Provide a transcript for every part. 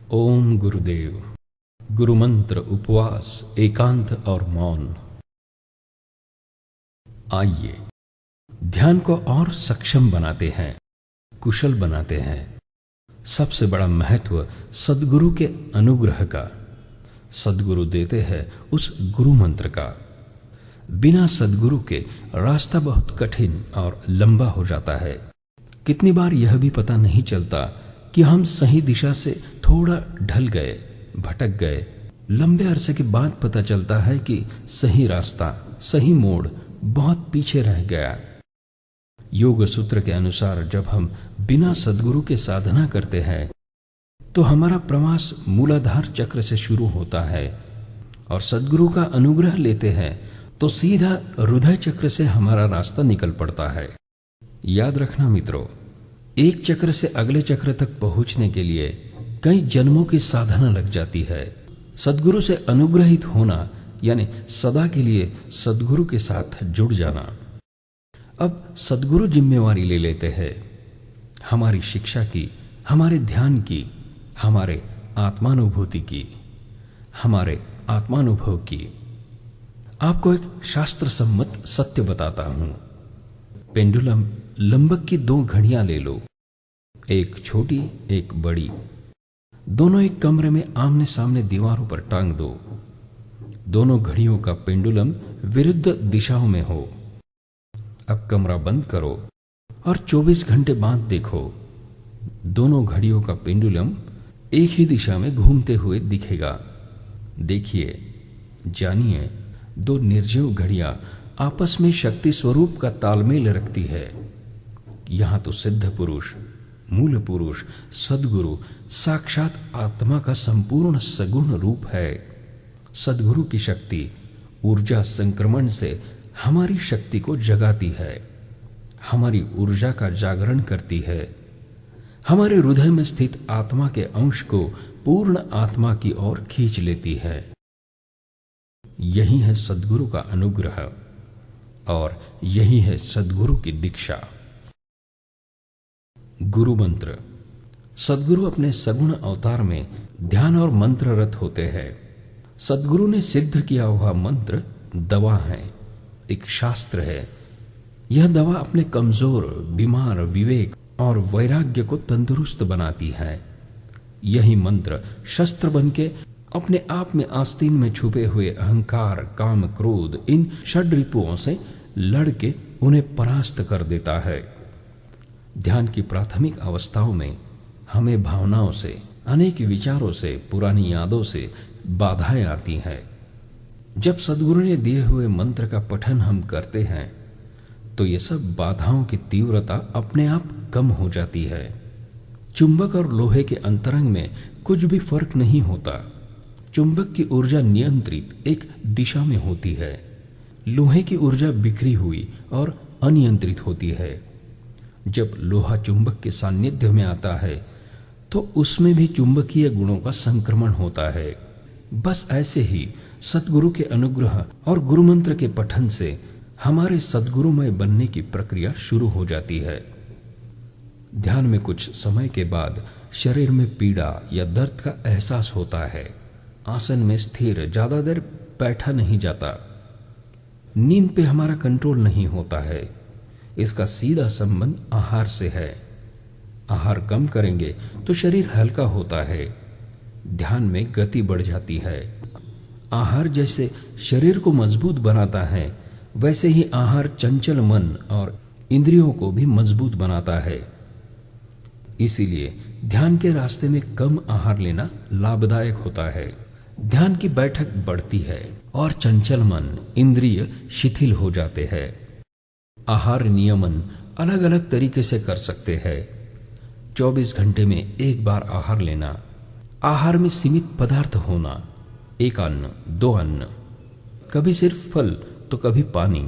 ओम गुरुदेव। गुरु मंत्र, उपवास, एकांत और मौन। आइए ध्यान को और सक्षम बनाते हैं, कुशल बनाते हैं। सबसे बड़ा महत्व सद्गुरु के अनुग्रह का। सद्गुरु देते हैं उस गुरु मंत्र का। बिना सद्गुरु के रास्ता बहुत कठिन और लंबा हो जाता है। कितनी बार यह भी पता नहीं चलता कि हम सही दिशा से थोड़ा ढल गए, भटक गए। लंबे अरसे के बाद पता चलता है कि सही रास्ता, सही मोड़ बहुत पीछे रह गया। योग सूत्र के अनुसार जब हम बिना सद्गुरु के साधना करते हैं तो हमारा प्रवास मूलाधार चक्र से शुरू होता है और सद्गुरु का अनुग्रह लेते हैं तो सीधा हृदय चक्र से हमारा रास्ता निकल पड़ता है। याद रखना मित्रों, एक चक्र से अगले चक्र तक पहुंचने के लिए कई जन्मों की साधना लग जाती है। सद्गुरु से अनुग्रहित होना यानी सदा के लिए सद्गुरु के साथ जुड़ जाना। अब सद्गुरु जिम्मेवारी ले लेते हैं हमारी शिक्षा की, हमारे ध्यान की, हमारे आत्मानुभूति की, हमारे आत्मानुभव की। आपको एक शास्त्र सम्मत सत्य बताता हूं। पेंडुलम लंबक की दो घड़ियां ले लो, एक छोटी एक बड़ी। दोनों एक कमरे में आमने सामने दीवारों पर टांग दो। दोनों घड़ियों का पेंडुलम विरुद्ध दिशाओं में हो। अब कमरा बंद करो और 24 घंटे बाद देखो, दोनों घड़ियों का पेंडुलम एक ही दिशा में घूमते हुए दिखेगा। देखिए, जानिए, दो निर्जीव घड़ियां आपस में शक्ति स्वरूप का तालमेल रखती है। यहां तो सिद्ध पुरुष, मूल पुरुष, सद्गुरु साक्षात आत्मा का संपूर्ण सगुण रूप है। सद्गुरु की शक्ति ऊर्जा संक्रमण से हमारी शक्ति को जगाती है, हमारी ऊर्जा का जागरण करती है, हमारे हृदय में स्थित आत्मा के अंश को पूर्ण आत्मा की ओर खींच लेती है। यही है सद्गुरु का अनुग्रह और यही है सद्गुरु की दीक्षा। गुरु मंत्र। सद्गुरु अपने सगुण अवतार में ध्यान और मंत्ररत होते हैं। सद्गुरु ने सिद्ध किया हुआ मंत्र दवा है, एक शास्त्र है। यह दवा अपने कमजोर, बीमार, विवेक और वैराग्य को तंदुरुस्त बनाती है। यही मंत्र शस्त्र बनके अपने आप में आस्तीन में छुपे हुए अहंकार, काम, क्रोध, इन षड्रिपुओं से लड़के उन्हें परास्त कर देता है। ध्यान की प्राथमिक अवस्थाओं में हमें भावनाओं से, अनेक विचारों से, पुरानी यादों से बाधाएं आती हैं। जब सद्गुरु ने दिए हुए मंत्र का पठन हम करते हैं तो ये सब बाधाओं की तीव्रता अपने आप कम हो जाती है। चुंबक और लोहे के अंतरंग में कुछ भी फर्क नहीं होता। चुंबक की ऊर्जा नियंत्रित एक दिशा में होती है, लोहे की ऊर्जा बिखरी हुई और अनियंत्रित होती है। जब लोहा चुंबक के सान्निध्य में आता है तो उसमें भी चुंबकीय गुणों का संक्रमण होता है। बस ऐसे ही सद्गुरु के अनुग्रह और गुरु मंत्र के पठन से हमारे सद्गुरुमय बनने की प्रक्रिया शुरू हो जाती है। ध्यान में कुछ समय के बाद शरीर में पीड़ा या दर्द का एहसास होता है। आसन में स्थिर ज्यादा देर बैठा नहीं जाता। नींद पे हमारा कंट्रोल नहीं होता है। इसका सीधा संबंध आहार से है। आहार कम करेंगे तो शरीर हल्का होता है, ध्यान में गति बढ़ जाती है। आहार जैसे शरीर को मजबूत बनाता है, वैसे ही आहार चंचल मन और इंद्रियों को भी मजबूत बनाता है। इसीलिए ध्यान के रास्ते में कम आहार लेना लाभदायक होता है। ध्यान की बैठक बढ़ती है और चंचल मन, इंद्रिय शिथिल हो जाते हैं। आहार नियमन अलग अलग तरीके से कर सकते हैं। 24 घंटे में एक बार आहार लेना, आहार में सीमित पदार्थ होना, एक अन्न, 2 अन्न, कभी सिर्फ फल तो कभी पानी।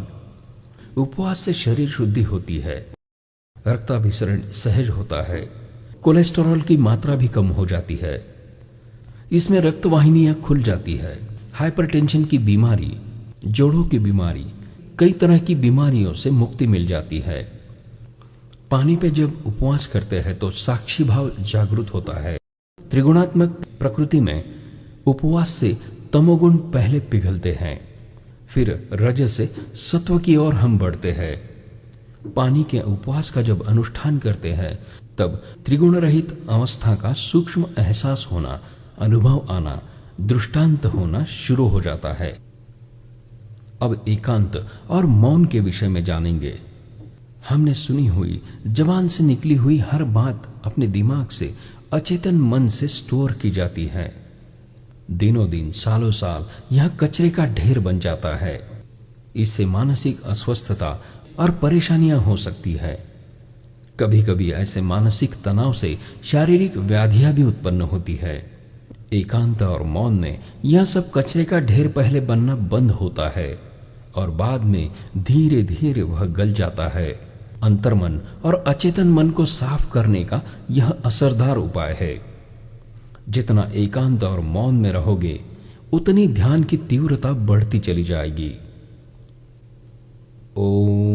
उपवास से शरीर शुद्धि होती है, रक्ताभिसरण सहज होता है, कोलेस्टेरॉल की मात्रा भी कम हो जाती है, इसमें रक्तवाहिनियां खुल जाती है। हाइपरटेंशन की बीमारी, जोड़ों की बीमारी, कई तरह की बीमारियों से मुक्ति मिल जाती है। पानी पे जब उपवास करते हैं तो साक्षी भाव जागृत होता है। त्रिगुणात्मक प्रकृति में उपवास से तमोगुण पहले पिघलते हैं, फिर रज से सत्व की ओर हम बढ़ते हैं। पानी के उपवास का जब अनुष्ठान करते हैं तब त्रिगुण रहित अवस्था का सूक्ष्म एहसास होना, अनुभव आना, दृष्टांत होना शुरू हो जाता है। अब एकांत और मौन के विषय में जानेंगे। हमने सुनी हुई, जबान से निकली हुई हर बात अपने दिमाग से, अचेतन मन से स्टोर की जाती है। दिनों दिन, सालों साल यह कचरे का ढेर बन जाता है। इससे मानसिक अस्वस्थता और परेशानियां हो सकती है। कभी कभी ऐसे मानसिक तनाव से शारीरिक व्याधियां भी उत्पन्न होती है। एकांत और मौन में यह सब कचरे का ढेर पहले बनना बंद होता है और बाद में धीरे धीरे वह गल जाता है। अंतर्मन और अचेतन मन को साफ करने का यह असरदार उपाय है। जितना एकांत और मौन में रहोगे उतनी ध्यान की तीव्रता बढ़ती चली जाएगी। ओम